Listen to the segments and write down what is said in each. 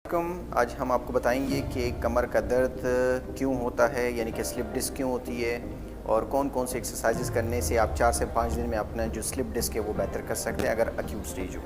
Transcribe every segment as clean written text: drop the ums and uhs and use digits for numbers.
आज हम आपको बताएंगे कि कमर का दर्द क्यों होता है, यानी कि स्लिप डिस्क क्यों होती है और कौन कौन से एक्सरसाइजेस करने से आप 4 से 5 दिन में अपना जो स्लिप डिस्क है वो बेहतर कर सकते हैं अगर एक्यूट स्टेज हो।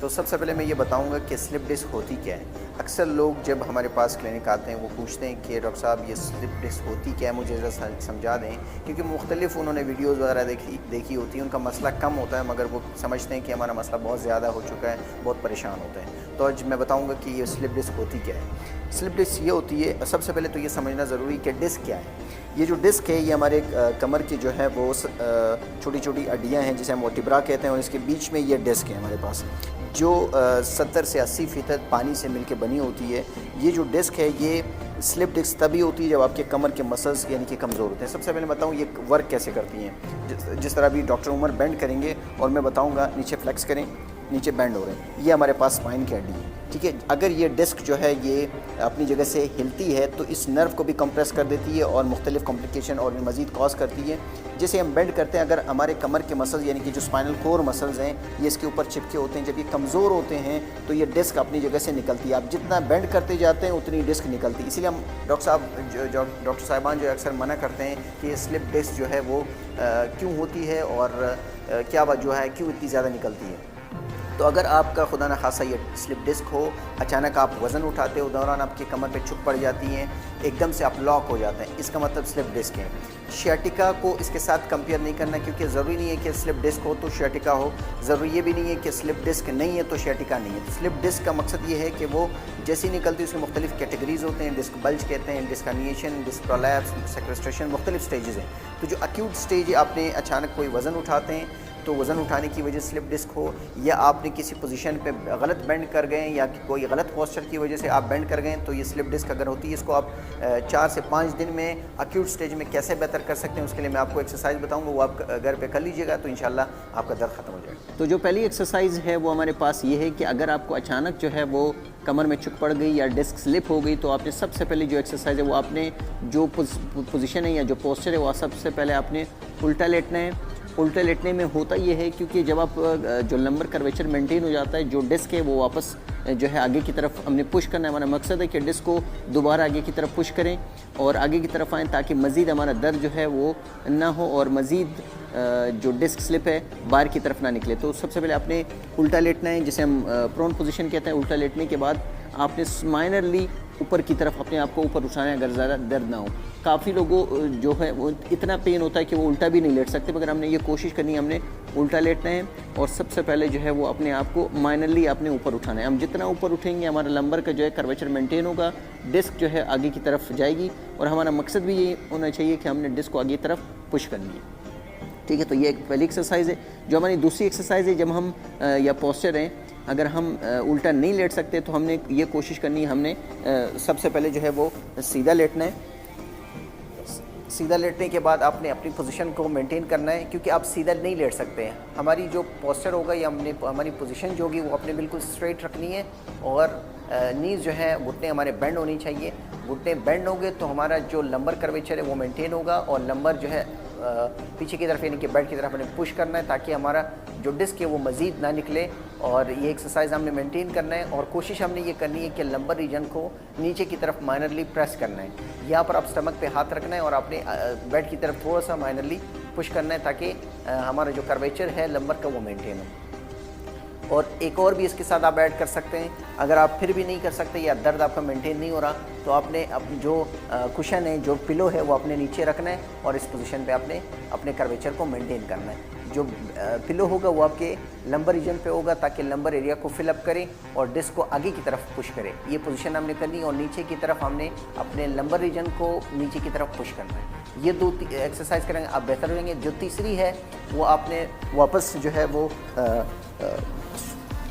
तो सबसे पहले मैं ये बताऊंगा कि स्लिप डिस्क होती क्या है। अक्सर लोग जब हमारे पास क्लिनिक आते हैं वो पूछते हैं कि डॉक्टर साहब ये स्लिप डिस्क होती क्या है, मुझे ज़रा समझा दें, क्योंकि मुख्तलिफ उन्होंने वीडियोस वगैरह देखी होती है, उनका मसला कम होता है मगर वो समझते हैं कि हमारा मसला बहुत ज़्यादा हो चुका है, बहुत परेशान होते हैं। तो आज मैं बताऊँगा कि ये स्लिप डिस्क होती क्या है। स्लिप डिस्क ये होती है, सबसे पहले तो ये समझना ज़रूरी कि डिस्क क्या है। ये जो डिस्क है ये हमारे कमर की जो है वो छोटी छोटी हड्डियाँ हैं जिसे हम वर्टिब्रा कहते हैं, और इसके बीच में ये डिस्क है हमारे पास जो 70 से 80% पानी से मिलकर बनी होती है। ये जो डिस्क है ये स्लिप डिस्क तभी होती है जब आपके कमर के मसल्स यानी कि कमज़ोर होते हैं। सबसे पहले बताऊँ ये वर्क कैसे करती हैं। जिस तरह अभी डॉक्टर उमर बेंड करेंगे और मैं बताऊँगा नीचे फ्लेक्स करें, नीचे बेंड हो रहे हैं, ये हमारे पास स्पाइन की हड्डी है, ठीक है। अगर ये डिस्क जो है ये अपनी जगह से हिलती है तो इस नर्व को भी कंप्रेस कर देती है और मुख्तलिफ कॉम्प्लिकेशन और भी मज़ीद कॉज करती है। जैसे हम बेंड करते हैं, अगर हमारे कमर के मसल्स यानी कि जो स्पाइनल कोर मसल्स हैं ये इसके ऊपर चिपके होते हैं, जब ये कमज़ोर होते हैं तो ये डिस्क अपनी जगह से निकलती है। आप जितना बेंड करते जाते हैं उतनी डिस्क निकलती है। इसीलिए हम डॉक्टर साहिबान जो अक्सर मना करते हैं कि स्लिप डिस्क जो है वो क्यों होती है और क्या वजह है, क्यों इतनी ज़्यादा निकलती है। तो अगर आपका खुदा न खासा ये स्लिप डिस्क हो, अचानक आप वज़न उठाते हो, दौरान आपकी कमर पे चुभ पड़ जाती हैं, एकदम से आप लॉक हो जाते हैं, इसका मतलब स्लिप डिस्क है। शियाटिका को इसके साथ कंपेयर नहीं करना, क्योंकि ज़रूरी नहीं है कि स्लिप डिस्क हो तो शियाटिका हो, ज़रूरी ये भी नहीं है कि स्लिप डिस्क नहीं है तो शियाटिका नहीं है। तो स्लिप डिस्क का मकसद ये है कि वो जैसी निकलती है उसमें मुख्तलिफ कैटेगरीज़ होते हैं। डिस्क बल्ज कहते हैं, डिस्क हर्निएशन, डिस्क प्रोलैप्स, सेक्वेस्ट्रेशन, मुख्तलिफ स्टेजेस हैं। तो जो एक्यूट स्टेज है, आपने अचानक कोई वज़न उठाते हैं तो वज़न उठाने की वजह से स्लिप डिस्क हो, या आपने किसी पोजीशन पे गलत बेंड कर गए या कोई गलत पोस्चर की वजह से आप बेंड कर गए, तो ये स्लिप डिस्क अगर होती है इसको आप 4 से 5 दिन में एक्यूट स्टेज में कैसे बेहतर कर सकते हैं उसके लिए मैं आपको एक्सरसाइज बताऊंगा, वो आप घर पे कर लीजिएगा तो इंशाल्लाह आपका दर्द ख़त्म हो जाएगा। तो जो पहली एक्सरसाइज है वो हमारे पास ये है कि अगर आपको अचानक जो है वो कमर में चुक पड़ गई या डिस्क स्लिप हो गई तो आपने सबसे पहले जो एक्सरसाइज है वो आपने जो पोजीशन है या जो पोस्चर है वो सबसे पहले आपने उल्टा लेटना है। उल्टा लेटने में होता ये है क्योंकि जब आप जो लंबर कर्वेचर मेंटेन हो जाता है, जो डिस्क है वो वापस जो है आगे की तरफ हमने पुश करना है। हमारा मकसद है कि डिस्क को दोबारा आगे की तरफ पुश करें और आगे की तरफ आएँ ताकि मज़ीद हमारा दर्द जो है वो ना हो और मज़ीद जो डिस्क स्लिप है बाहर की तरफ ना निकले। तो सबसे पहले आपने उल्टा लेटना है, जिसे हम प्रोन पोजीशन कहते हैं। उल्टा लेटने के बाद आपने माइनरली ऊपर की तरफ अपने आप को ऊपर उठाना है अगर ज़्यादा दर्द ना हो। काफ़ी लोगों जो है वो इतना पेन होता है कि वो उल्टा भी नहीं लेट सकते, मगर हमने ये कोशिश करनी है, हमने उल्टा लेटना है और सबसे पहले जो है वो अपने आप को माइनरली अपने ऊपर उठाना है। हम जितना ऊपर उठेंगे हमारा लंबर का जो है कर्वेचर मेंटेन होगा, डिस्क जो है आगे की तरफ जाएगी और हमारा मकसद भी ये होना चाहिए कि हमने डिस्क को आगे की तरफ पुश करनी है, ठीक है। तो ये एक पहली एक्सरसाइज है। जो हमारी दूसरी एक्सरसाइज है, जब हम या पोस्चर हैं, अगर हम उल्टा नहीं लेट सकते तो हमने ये कोशिश करनी है, हमने सबसे पहले जो है वो सीधा लेटना है। सीधा लेटने के बाद आपने अपनी पोजीशन को मेंटेन करना है, क्योंकि आप सीधा नहीं लेट सकते हैं। हमारी जो पोस्चर होगा या हमारी पोजीशन जो होगी वो अपने बिल्कुल स्ट्रेट रखनी है और नीज़ जो है घुटने हमारे बेंड होनी चाहिए। घुटने बेंड होंगे तो हमारा जो लंबर कर्वेचर है वो मेंटेन होगा और लंबर जो है पीछे की तरफ यानी कि बेड की तरफ हमें पुश करना है ताकि हमारा जो डिस्क है वो मज़ीद ना निकले। और ये एक्सरसाइज हमने मेंटेन करना है और कोशिश हमने ये करनी है कि लंबर रीजन को नीचे की तरफ माइनरली प्रेस करना है। यहाँ पर आप स्टमक पे हाथ रखना है और अपने बेड की तरफ थोड़ा सा माइनरली पुश करना है ताकि हमारा जो कर्वेचर है लंबर का वो मेंटेन हो। और एक और भी इसके साथ आप ऐड कर सकते हैं, अगर आप फिर भी नहीं कर सकते या दर्द आपका मेंटेन नहीं हो रहा तो आपने जो कुशन है, जो पिलो है वो अपने नीचे रखना है और इस पोजीशन पे आपने अपने कर्वेचर को मेंटेन करना है। जो पिलो होगा वो आपके लंबर रीजन पे होगा ताकि लंबर एरिया को फिलअप करे और डिस्क को आगे की तरफ पुश करे। ये पोजीशन हमने करनी और नीचे की तरफ हमने अपने लंबर रीजन को नीचे की तरफ पुश करना है। ये 2 एक्सरसाइज करेंगे आप बेहतर हो जाएंगे। जो तीसरी है वो आपने वापस जो है वो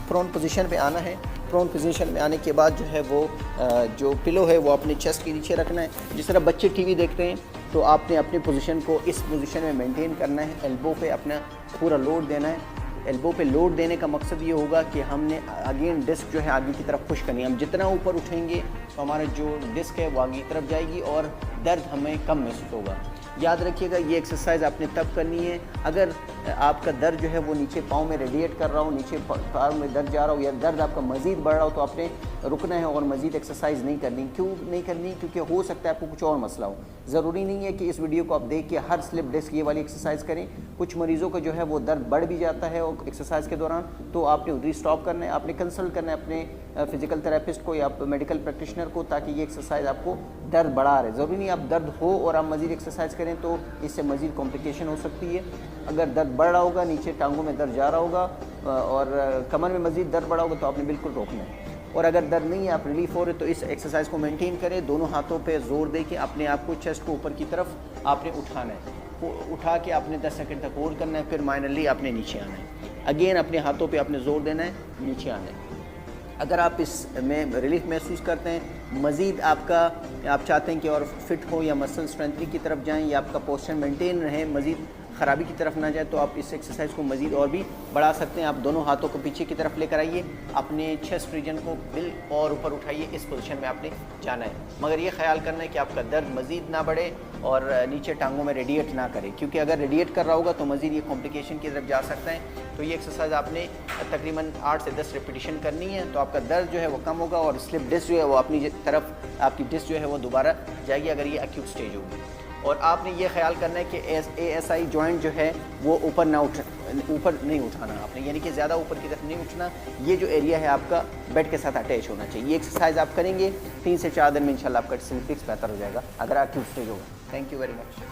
प्रोन पोजीशन पे आना है। प्रोन पोजीशन में आने के बाद जो है वो जो पिलो है वो अपने चेस्ट के नीचे रखना है। जिस तरह बच्चे टीवी देखते हैं तो आपने अपनी पोजीशन को इस पोजीशन में मेंटेन करना है। एल्बो पे अपना पूरा लोड देना है। एल्बो पे लोड देने का मकसद ये होगा कि हमने अगेन डिस्क जो है आगे की तरफ पुश करनी है। हम जितना ऊपर उठेंगे तो हमारा जो डिस्क है वो आगे की तरफ जाएगी और दर्द हमें कम महसूस होगा। याद रखिएगा ये एक्सरसाइज आपने तब करनी है अगर आपका दर्द जो है वो नीचे पाँव में रेडिएट कर रहा हो, नीचे पाँव में दर्द जा रहा हो या दर्द आपका मज़ीद बढ़ रहा हो, तो आपने रुकना है और मज़ीद एक्सरसाइज नहीं करनी। क्यों नहीं करनी? क्योंकि हो सकता है आपको कुछ और मसला हो। ज़रूरी नहीं है कि इस वीडियो को आप देख के हर स्लिप डिस्क ये वाली एक्सरसाइज करें। कुछ मरीज़ों का जो है वो दर्द बढ़ भी जाता है और एक्सरसाइज के दौरान, तो आपने उधर स्टॉप करना है, आपने कंसल्ट करना है अपने फिजिकल थेरेपिस्ट को या मेडिकल प्रैक्टिशनर को, ताकि ये एक्सरसाइज आपको दर्द बढ़ा रहे। ज़रूरी नहीं आप दर्द हो और आप मज़ीद एक्सरसाइज करें तो इससे मज़ीद कॉम्प्लिकेशन हो सकती है। अगर दर्द बढ़ रहा होगा, नीचे टांगों में दर्द जा रहा होगा और कमर में मज़ीद दर्द बढ़ा होगा, तो आपने बिल्कुल रोकना है। और अगर दर्द नहीं है, आप रिलीफ हो रहे, तो इस एक्सरसाइज को मेंटेन करें। दोनों हाथों पे जोर दे के अपने आप को चेस्ट को ऊपर की तरफ आपने उठाना है, उठा के आपने 10 सेकंड तक होल्ड करना है, फिर माइनरली आपने नीचे आना है। अगेन अपने हाथों पे आपने जोर देना है, नीचे आना है। अगर आप इसमें रिलीफ महसूस करते हैं, मज़ीद आप चाहते हैं कि और फिट हो या मसल स्ट्रेंथनिंग की तरफ जाएं या आपका पोस्चर मेंटेन रहे, मज़ीद ख़राबी की तरफ ना जाए, तो आप इस एक्सरसाइज को मज़ीद और भी बढ़ा सकते हैं। आप दोनों हाथों को पीछे की तरफ लेकर आइए, अपने चेस्ट रीजन को बिल और ऊपर उठाइए। इस पोजीशन में आपने जाना है, मगर ये ख्याल करना है कि आपका दर्द मज़ीद ना बढ़े और नीचे टांगों में रेडिएट ना करे, क्योंकि अगर रेडिएट कर रहा होगा तो मज़ीद ये कॉम्प्लिकेशन की तरफ जा सकता है। तो ये एक्सरसाइज आपने तकरीबन 8 से 10 रिपीटिशन करनी है, तो आपका दर्द जो है वो कम होगा और स्लिप डिस्क जो है वो अपनी तरफ, आपकी डिस्क जो है वो दोबारा जाएगी अगर ये एक्यूट स्टेज होगी। और आपने ये ख्याल करना है कि ASI जॉइंट जो है वो ऊपर नहीं उठाना आपने, यानी कि ज़्यादा ऊपर की तरफ नहीं उठना। ये जो एरिया है आपका बेड के साथ अटैच होना चाहिए। ये एक्सरसाइज आप करेंगे 3 से 4 दिन में इंशाल्लाह आपका स्लिप डिस्क बेहतर हो जाएगा अगर एक्यूट स्टेज होगा। Thank you very much.